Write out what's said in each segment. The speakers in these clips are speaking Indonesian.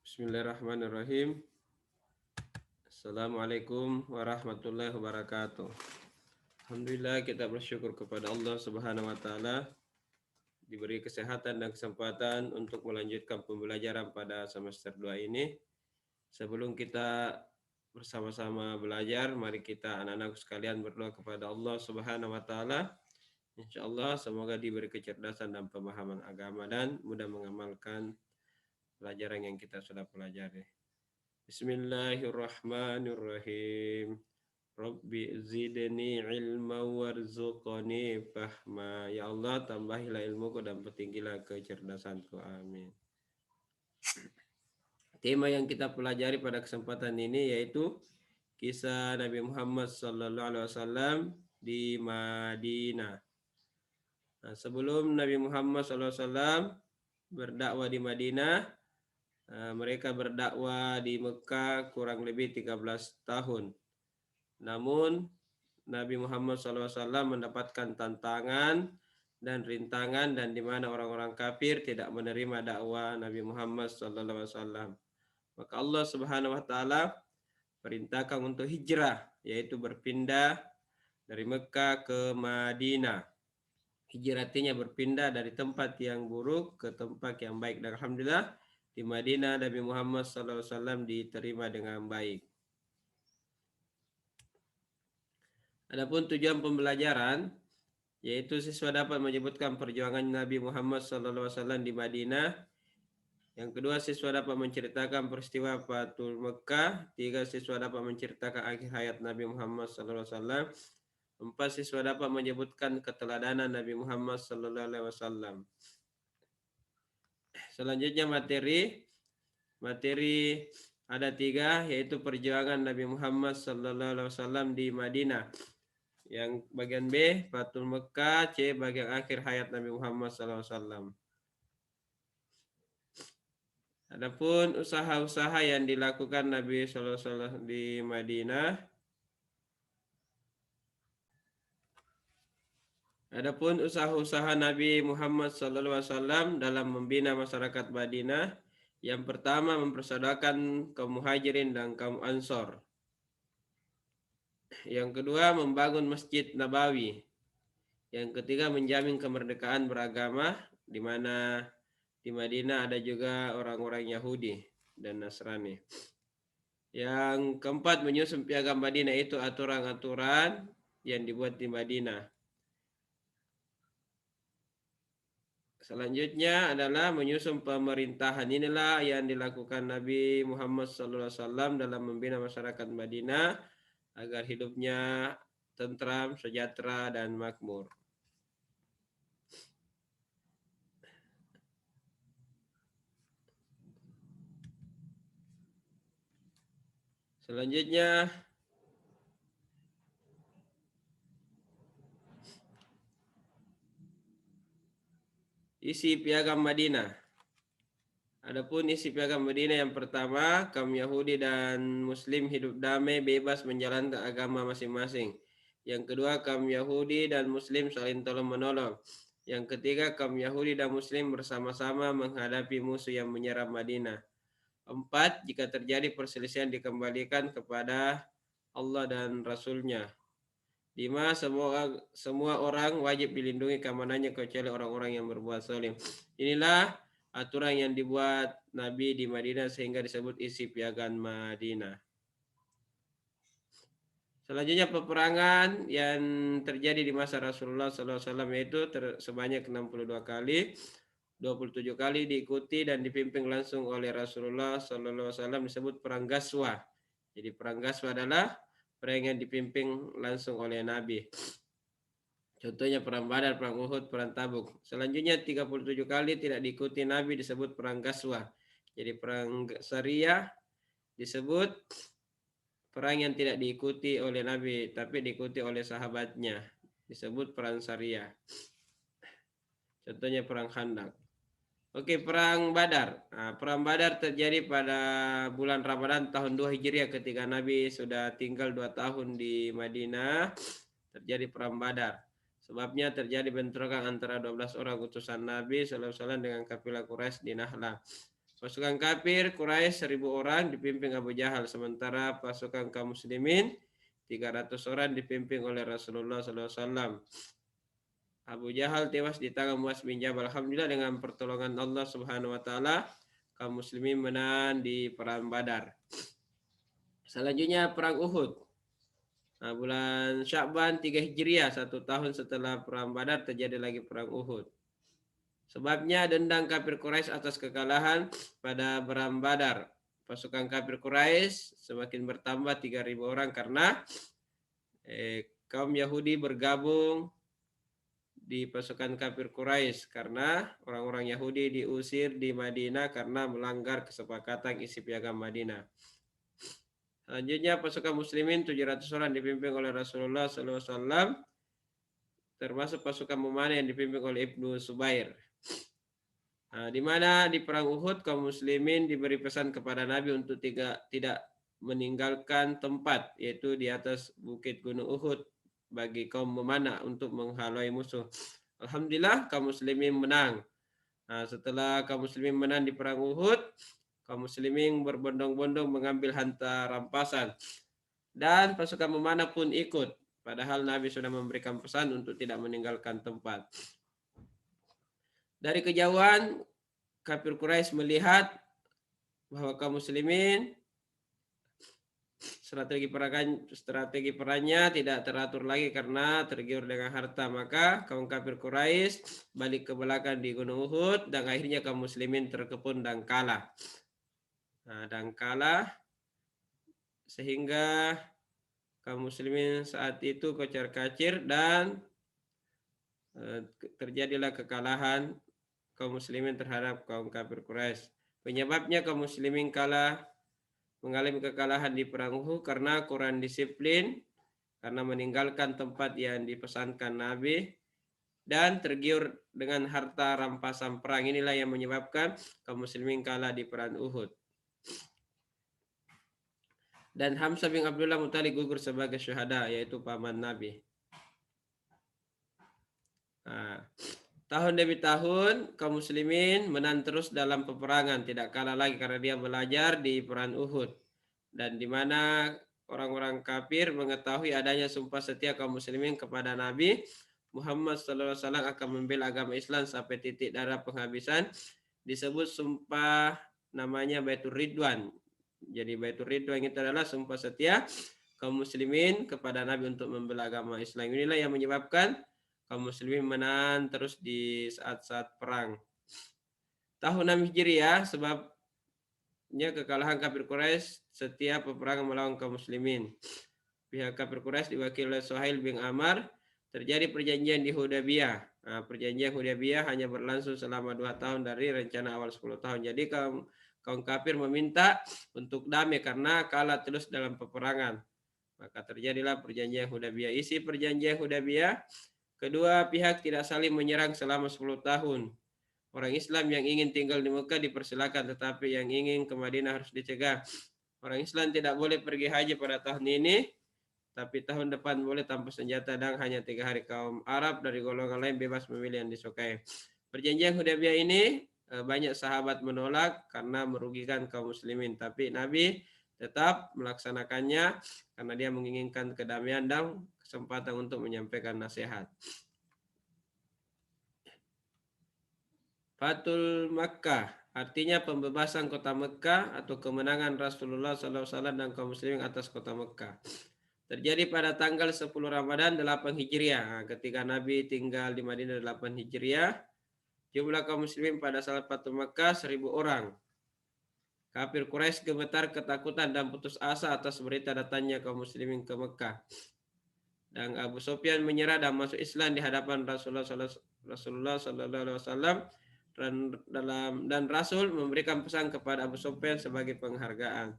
Bismillahirrahmanirrahim. Assalamualaikum warahmatullahi wabarakatuh. Alhamdulillah kita bersyukur kepada Allah Subhanahu wa taala diberi kesehatan dan kesempatan untuk melanjutkan pembelajaran pada semester 2 ini. Sebelum kita bersama-sama belajar, mari kita anak-anak sekalian berdoa kepada Allah Subhanahu wa taala. Insyaallah semoga diberi kecerdasan dan pemahaman agama dan mudah mengamalkan pelajaran yang kita sudah pelajari. Bismillahirrahmanirrahim. Rabbi zidni ilma warzuqni fahma. Ya Allah, tambahilah ilmuku dan pertinggilah kecerdasanku. Amin. Tema yang kita pelajari pada kesempatan ini yaitu kisah Nabi Muhammad SAW di Madinah. Nah, sebelum Nabi Muhammad SAW berdakwah di Madinah, mereka berdakwah di Mekah kurang lebih 13 tahun. Namun Nabi Muhammad SAW mendapatkan tantangan dan rintangan dan di mana orang-orang kafir tidak menerima dakwah Nabi Muhammad SAW. Maka Allah Subhanahu wa taala perintahkan untuk hijrah, yaitu berpindah dari Mekah ke Madinah. Hijrah artinya berpindah dari tempat yang buruk ke tempat yang baik. Dan alhamdulillah di Madinah Nabi Muhammad SAW diterima dengan baik. Adapun tujuan pembelajaran, yaitu siswa dapat menyebutkan perjuangan Nabi Muhammad SAW di Madinah. Yang kedua, siswa dapat menceritakan peristiwa Fathul Mekah. Tiga, siswa dapat menceritakan akhir hayat Nabi Muhammad SAW. Empat, siswa dapat menyebutkan keteladanan Nabi Muhammad SAW. Selanjutnya materi ada tiga, yaitu perjuangan Nabi Muhammad SAW di Madinah. Yang bagian B, Fathul Mekah. C, bagian akhir hayat Nabi Muhammad SAW. Adapun usaha-usaha yang dilakukan Nabi SAW di Madinah. Adapun usaha-usaha Nabi Muhammad SAW dalam membina masyarakat Madinah. Yang pertama, mempersaudarkan kaum Muhajirin dan kaum Ansor. Yang kedua, membangun Masjid Nabawi. Yang ketiga, menjamin kemerdekaan beragama, di mana di Madinah ada juga orang-orang Yahudi dan Nasrani. Yang keempat, menyusun piagam Madinah, itu aturan-aturan yang dibuat di Madinah. Selanjutnya adalah menyusun pemerintahan. Inilah yang dilakukan Nabi Muhammad SAW dalam membina masyarakat Madinah agar hidupnya tentram, sejahtera, dan makmur. Selanjutnya, isi piagam Madinah. Adapun isi piagam Madinah yang pertama, kaum Yahudi dan Muslim hidup damai, bebas menjalankan agama masing-masing. Yang kedua, kaum Yahudi dan Muslim saling tolong-menolong. Yang ketiga, kaum Yahudi dan Muslim bersama-sama menghadapi musuh yang menyerang Madinah. 4, jika terjadi perselisihan dikembalikan kepada Allah dan Rasul-Nya. 5, semua orang wajib dilindungi keamanannya kecuali orang-orang yang berbuat zalim. Inilah aturan yang dibuat Nabi di Madinah sehingga disebut isi piagam Madinah. Selanjutnya peperangan yang terjadi di masa Rasulullah SAW yaitu sebanyak 62 kali. 27 kali diikuti dan dipimpin langsung oleh Rasulullah SAW disebut perang Ghazwah. Jadi perang Ghazwah adalah perang yang dipimpin langsung oleh Nabi. Contohnya perang Badar, perang Uhud, perang Tabuk. Selanjutnya 37 kali tidak diikuti Nabi disebut perang Ghazwah. Jadi perang Sariyah disebut perang yang tidak diikuti oleh Nabi tapi diikuti oleh sahabatnya. Disebut perang Sariyah. Contohnya perang Khandaq. Oke, perang Badar. Nah, perang Badar terjadi pada bulan Ramadan tahun 2 Hijriah ketika Nabi sudah tinggal 2 tahun di Madinah. Terjadi perang Badar. Sebabnya terjadi bentrokan antara 12 orang utusan Nabi SAW dengan kafilah Quraisy di Nahla. Pasukan kafir Quraisy 1.000 orang dipimpin Abu Jahal, sementara pasukan kaum muslimin 300 orang dipimpin oleh Rasulullah SAW. Abu Jahal tewas di tangan Muaz bin Jabal. Alhamdulillah dengan pertolongan Allah Subhanahu wa taala kaum muslimin menang di perang Badar. Selanjutnya perang Uhud. Nah, bulan Sya'ban 3 Hijriah, 1 tahun setelah perang Badar terjadi lagi perang Uhud. Sebabnya dendam kafir Quraisy atas kekalahan pada perang Badar. Pasukan kafir Quraisy semakin bertambah 3.000 orang karena kaum Yahudi bergabung di pasukan kafir Quraisy karena orang-orang Yahudi diusir di Madinah karena melanggar kesepakatan isi piagam Madinah. Selanjutnya pasukan muslimin 700 orang dipimpin oleh Rasulullah SAW, termasuk pasukan Mumanah yang dipimpin oleh Ibnu Subair. Nah, di mana di perang Uhud kaum muslimin diberi pesan kepada Nabi untuk tidak meninggalkan tempat, yaitu di atas bukit Gunung Uhud bagi kaum memanah untuk menghalau musuh. Alhamdulillah kaum muslimin menang. Nah, setelah kaum muslimin menang di perang Uhud, kaum muslimin berbondong-bondong mengambil harta rampasan dan pasukan memanah pun ikut. Padahal Nabi sudah memberikan pesan untuk tidak meninggalkan tempat. Dari kejauhan kafir Quraisy melihat bahwa kaum muslimin strategi perangnya tidak teratur lagi karena tergiur dengan harta. Maka kaum kafir Quraisy balik ke belakang di Gunung Uhud dan akhirnya kaum muslimin terkepung dan kalah. Sehingga kaum muslimin saat itu kocar-kacir dan terjadilah kekalahan kaum muslimin terhadap kaum kafir Quraisy. Penyebabnya kaum muslimin mengalami kekalahan di perang Uhud karena kurang disiplin, karena meninggalkan tempat yang dipesankan Nabi, dan tergiur dengan harta rampasan perang. Inilah yang menyebabkan kaum muslimin kalah di perang Uhud. Dan Hamzah bin Abdullah Muttalib gugur sebagai syuhada, yaitu paman Nabi. Nah, tahun demi tahun kaum muslimin menang terus dalam peperangan, tidak kalah lagi karena dia belajar di perang Uhud, dan di mana orang-orang kafir mengetahui adanya sumpah setia kaum muslimin kepada Nabi Muhammad SAW akan membela agama Islam sampai titik darah penghabisan. Disebut sumpah namanya Baitur Ridwan. Jadi Baitur Ridwan itu adalah sumpah setia kaum muslimin kepada Nabi untuk membela agama Islam. Inilah yang menyebabkan kaum muslimin menang terus di saat-saat perang. Tahun 6 Hijriah, sebabnya kekalahan kafir Quraisy setiap peperangan melawan kaum muslimin. Pihak kafir Quraisy diwakili oleh Suhail bin Amr. Terjadi perjanjian di Hudaybiyah. Nah, perjanjian Hudaybiyah hanya berlangsung selama 2 tahun dari rencana awal 10 tahun. Jadi kaum kafir meminta untuk damai karena kalah terus dalam peperangan. Maka terjadilah perjanjian Hudaybiyah. Isi perjanjian Hudaybiyah, kedua pihak tidak saling menyerang selama 10 tahun. Orang Islam yang ingin tinggal di Mekah dipersilakan, tetapi yang ingin ke Madinah harus dicegah. Orang Islam tidak boleh pergi haji pada tahun ini, tapi tahun depan boleh tanpa senjata dan hanya 3 hari. Kaum Arab dari golongan lain bebas memilih yang disukai. Perjanjian Hudaybiyah ini banyak sahabat menolak karena merugikan kaum muslimin, tapi Nabi tetap melaksanakannya karena dia menginginkan kedamaian dan kesempatan untuk menyampaikan nasihat. Fatul Makkah artinya pembebasan kota Mekah atau kemenangan Rasulullah SAW dan kaum muslimin atas kota Mekah. Terjadi pada tanggal 10 Ramadan 8 Hijriah. Ketika Nabi tinggal di Madinah 8 Hijriah, jumlah kaum muslimin pada saat Fatul Makkah 1.000 orang. Kafir Quraisy gemetar ketakutan dan putus asa atas berita datangnya kaum muslimin ke Mekah. Dan Abu Sufyan menyerah dan masuk Islam di hadapan Rasulullah SAW, dan Rasul memberikan pesan kepada Abu Sufyan sebagai penghargaan.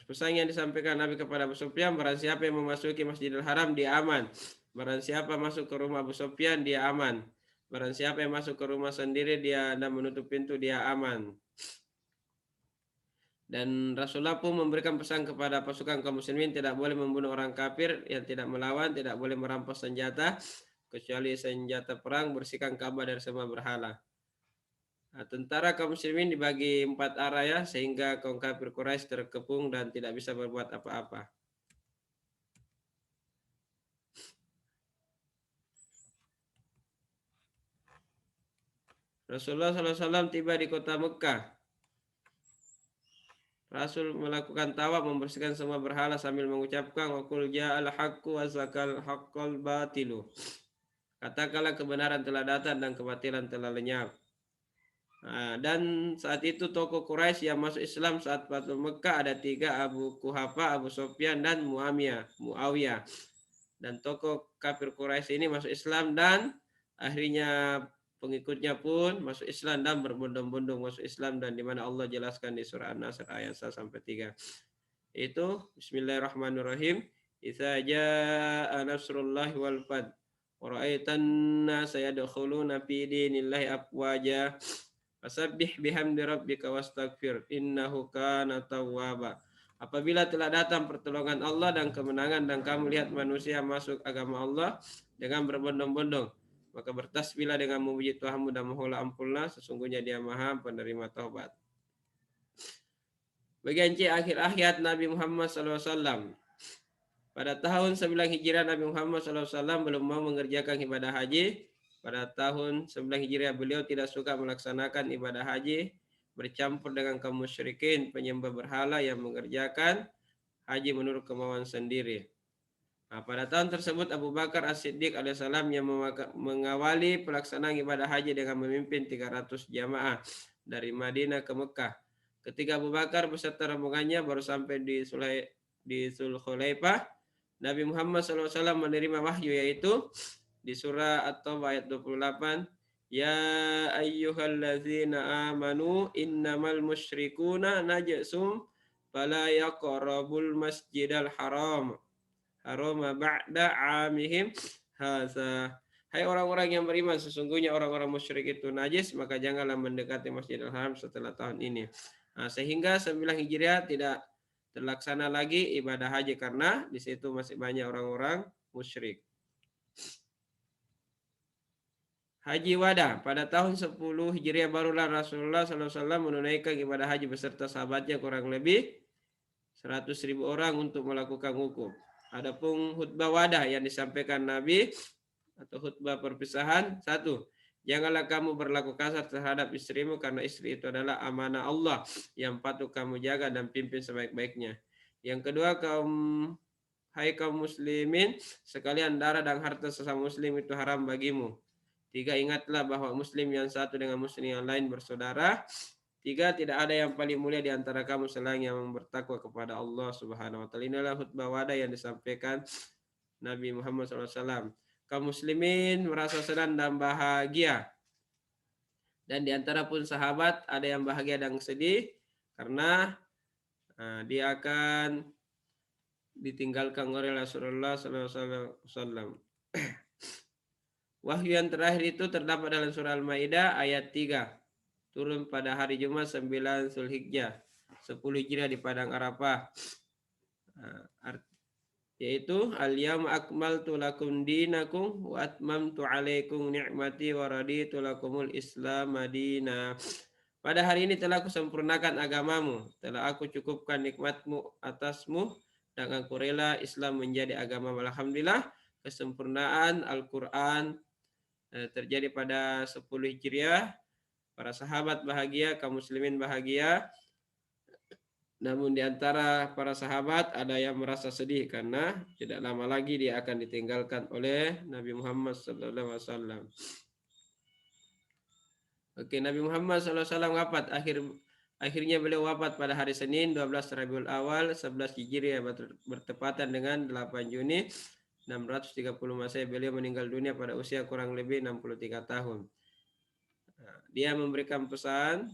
Pesan yang disampaikan Nabi kepada Abu Sufyan, barang siapa yang memasuki Masjidil Haram dia aman. Barang siapa masuk ke rumah Abu Sufyan dia aman. Barang siapa yang masuk ke rumah sendiri dia dan menutup pintu dia aman. Dan Rasulullah pun memberikan pesan kepada pasukan kaum muslimin tidak boleh membunuh orang kafir yang tidak melawan, tidak boleh merampas senjata kecuali senjata perang, bersihkan Ka'bah dari semua berhala. Nah, tentara kaum muslimin dibagi 4 arah ya, sehingga kaum kafir Quraisy terkepung dan tidak bisa berbuat apa-apa. Rasulullah SAW tiba di kota Mekah. Rasul melakukan tawaf, membersihkan semua berhala sambil mengucapkan wa qul ja'al haqqu wa zakal haqqal batilu. Katakanlah kebenaran telah datang dan kebatilan telah lenyap. Nah, dan saat itu tokoh Quraisy yang masuk Islam saat Fathul Mekah ada 3, Abu Kuhafa, Abu Sufyan, dan Muawiyah. Dan tokoh kafir Quraisy ini masuk Islam dan akhirnya pengikutnya pun masuk Islam dan berbondong-bondong masuk Islam, dan di mana Allah jelaskan di surah An-Nasr ayat 1 sampai 3. Itu Bismillahirrahmanirrahim. Idza jaa nasrullahi wal fath wa ra'aitan nasa yadkhuluna fi dinillahi afwaja fasabbih bihamdi rabbika wastaghfir innahu kana tawwaba. Apabila telah datang pertolongan Allah dan kemenangan dan kamu lihat manusia masuk agama Allah dengan berbondong-bondong, maka bertasbihlah dengan memuji Tuhanmu dan mohonlah ampunlah, sesungguhnya Dia Maha penerima taubat. Bagian C, akhir hayat Nabi Muhammad SAW. Pada tahun 9 Hijriah Nabi Muhammad SAW belum mau mengerjakan ibadah haji. Pada tahun 9 Hijriah beliau tidak suka melaksanakan ibadah haji, bercampur dengan kaum musyrikin penyembah berhala yang mengerjakan haji menurut kemauan sendiri. Nah, pada tahun tersebut Abu Bakar As-Siddiq alaihissalam yang mengawali pelaksanaan ibadah haji dengan memimpin 300 jamaah dari Madinah ke Mekah. Ketika Abu Bakar beserta rombongannya baru sampai di Zulhulaifah, Nabi Muhammad SAW menerima wahyu, yaitu di surah At-Taubah ayat 28, Ya ayyuhallazina amanu innamal musyrikuna najasum fala yaqrabul masjidal haram ba'da amihim haza. Hai orang-orang yang beriman, sesungguhnya orang-orang musyrik itu najis, maka janganlah mendekati Masjidil Haram setelah tahun ini. Nah, sehingga 9 Hijriah tidak terlaksana lagi ibadah haji karena di situ masih banyak orang-orang musyrik. Haji wada, pada tahun 10 Hijriah barulah Rasulullah SAW menunaikan ibadah haji beserta sahabatnya kurang lebih 100.000 orang untuk melakukan wukuf. Adapun khutbah wada yang disampaikan Nabi atau khutbah perpisahan, 1. Janganlah kamu berlaku kasar terhadap istrimu karena istri itu adalah amanah Allah yang patut kamu jaga dan pimpin sebaik-baiknya. Yang kedua, hai kaum muslimin sekalian, darah dan harta sesama muslim itu haram bagimu. 3. Ingatlah bahwa muslim yang satu dengan muslim yang lain bersaudara. 3. Tidak ada yang paling mulia di antara kamu selain yang bertakwa kepada Allah Subhanahu wa taala. Inilah khutbah wada yang disampaikan Nabi Muhammad SAW. Kaum muslimin merasa senang dan bahagia. Dan di antara pun sahabat ada yang bahagia dan sedih karena dia akan ditinggalkan oleh Rasulullah SAW. Wahyu yang terakhir itu terdapat dalam surah Al-Maidah ayat 3. Turun pada hari Jumat 9 Zulhijjah 10 Hijriah di Padang Arafah. Yaitu al-yawma akmaltu lakum dinakum wa atmamtu alaikum ni'mati wa raditu lakumul Islam madina. Pada hari ini telah aku sempurnakan agamamu, telah aku cukupkan nikmatmu atasmu, dan aku rela Islam menjadi agama. Alhamdulillah, kesempurnaan Al-Quran terjadi pada 10 Hijriah. Para sahabat bahagia, kaum muslimin bahagia. Namun di antara para sahabat ada yang merasa sedih karena tidak lama lagi dia akan ditinggalkan oleh Nabi Muhammad SAW. Oke, Nabi Muhammad SAW wafat. Akhirnya beliau wafat pada hari Senin 12 Rabiul Awal 11 Hijriah bertepatan dengan 8 Juni 630 Masehi. Beliau meninggal dunia pada usia kurang lebih 63 tahun. Dia memberikan pesan,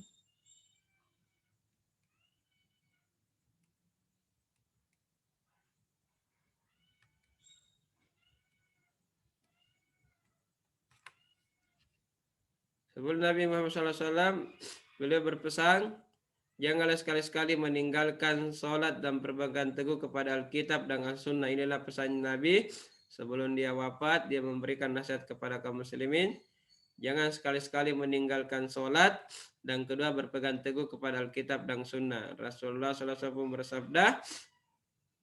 sebelum Nabi Muhammad SAW, beliau berpesan, Janganlah sekali-sekali meninggalkan sholat dan berpegang teguh kepada Alkitab dan As-Sunnah. Inilah pesan Nabi sebelum dia wafat. Dia memberikan nasihat kepada kaum muslimin. Jangan sekali-sekali meninggalkan sholat. Dan kedua berpegang teguh kepada Alkitab dan Sunnah. Rasulullah SAW bersabda,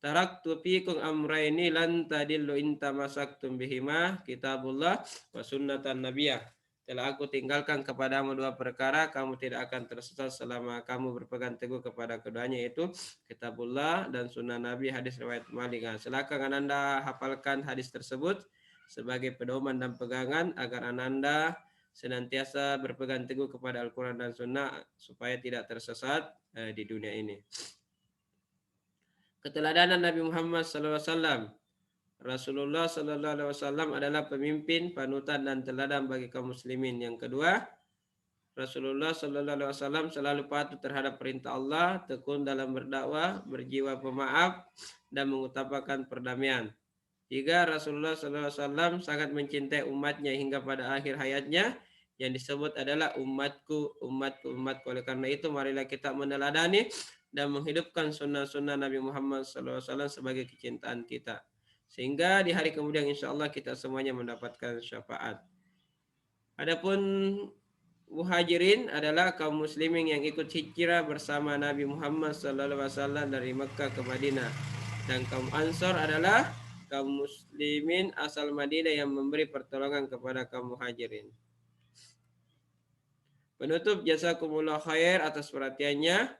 taraktu fikum amraini lan tadillu in tamasaktum bihima kitabullah wa sunnatan nabiyah. Telah aku tinggalkan kepadamu dua perkara, kamu tidak akan tersesat selama kamu berpegang teguh kepada keduanya, yaitu kitabullah dan sunnah Nabi. Hadis riwayat Malik. Silakan Anda hafalkan hadis tersebut sebagai pedoman dan pegangan agar Anda senantiasa berpegang teguh kepada Al-Quran dan Sunnah supaya tidak tersesat di dunia ini. Keteladanan Nabi Muhammad SAW. Rasulullah SAW adalah pemimpin, panutan, dan teladan bagi kaum muslimin. Yang kedua, Rasulullah SAW selalu patuh terhadap perintah Allah, tekun dalam berdakwah, berjiwa pemaaf, dan mengutamakan perdamaian. Tiga, Rasulullah SAW sangat mencintai umatnya hingga pada akhir hayatnya, yang disebut adalah umatku, umatku, umatku. Oleh karena itu, marilah kita meneladani dan menghidupkan sunnah-sunnah Nabi Muhammad SAW sebagai kecintaan kita. Sehingga di hari kemudian insya Allah kita semuanya mendapatkan syafaat. Adapun muhajirin adalah kaum muslimin yang ikut hijrah bersama Nabi Muhammad SAW dari Mekah ke Madinah. Dan kaum Ansor adalah kaum muslimin asal Madinah yang memberi pertolongan kepada kaum muhajirin. Penutup, jazakumullah khair atas perhatiannya.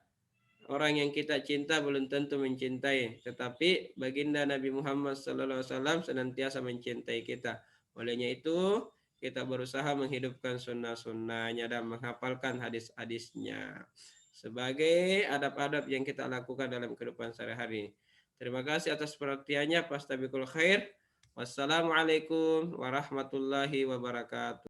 Orang yang kita cinta belum tentu mencintai, tetapi baginda Nabi Muhammad SAW senantiasa mencintai kita. Olehnya itu, kita berusaha menghidupkan sunnah-sunnahnya dan menghafalkan hadis-hadisnya sebagai adab-adab yang kita lakukan dalam kehidupan sehari-hari. Terima kasih atas perhatiannya. Fastabiqul khair. Wassalamualaikum warahmatullahi wabarakatuh.